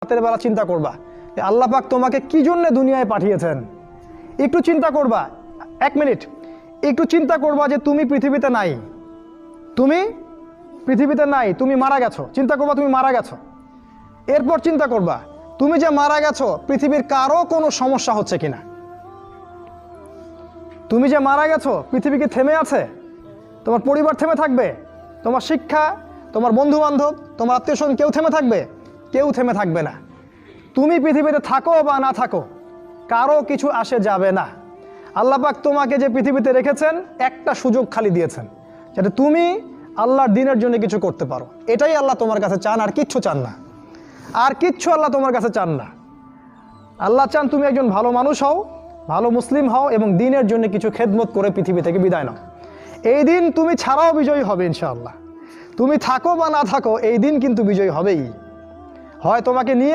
রাতের বেলা চিন্তা করবা যে আল্লাহ পাক তোমাকে কি জন্য দুনিয়ায় পাঠিয়েছেন। একটু চিন্তা করবা, 1 মিনিট একটু চিন্তা করবা যে তুমি পৃথিবীতে নাই, তুমি পৃথিবীতে নাই, তুমি মারা গেছো। চিন্তা করবা তুমি মারা গেছো। এরপর চিন্তা করবা তুমি যে মারা গেছো পৃথিবীর কারো কোনো সমস্যা হচ্ছে কিনা। তুমি যে মারা গেছো পৃথিবী কি থেমে আছে? তোমার পরিবার থেমে থাকবে? তোমার শিক্ষা, তোমার বন্ধু বান্ধব, তোমার আত্মীয় স্বজন কেউ থেমে থাকবে? কেউ থেমে থাকবে না। তুমি পৃথিবীতে থাকো বা না থাকো কারো কিছু আসে যাবে না। আল্লাহ পাক তোমাকে যে পৃথিবীতে রেখেছেন একটা সুযোগ খালি দিয়েছেন, যাতে তুমি আল্লাহর দ্বীনের জন্য কিছু করতে পারো। এটাই আল্লাহ তোমার কাছে চান, আর কিচ্ছু চান না। আর কিচ্ছু আল্লাহ তোমার কাছে চান না। আল্লাহ চান তুমি একজন ভালো মানুষ হও, ভালো মুসলিম হও এবং দ্বীনের জন্য কিছু খেদমত করে পৃথিবী থেকে বিদায় নাও। এই দিন তুমি ছাড়াও বিজয়ী হবে ইনশাআল্লাহ। তুমি থাকো বা না থাকো এই দিন কিন্তু বিজয়ী হবেই। হয় তোমাকে নিয়ে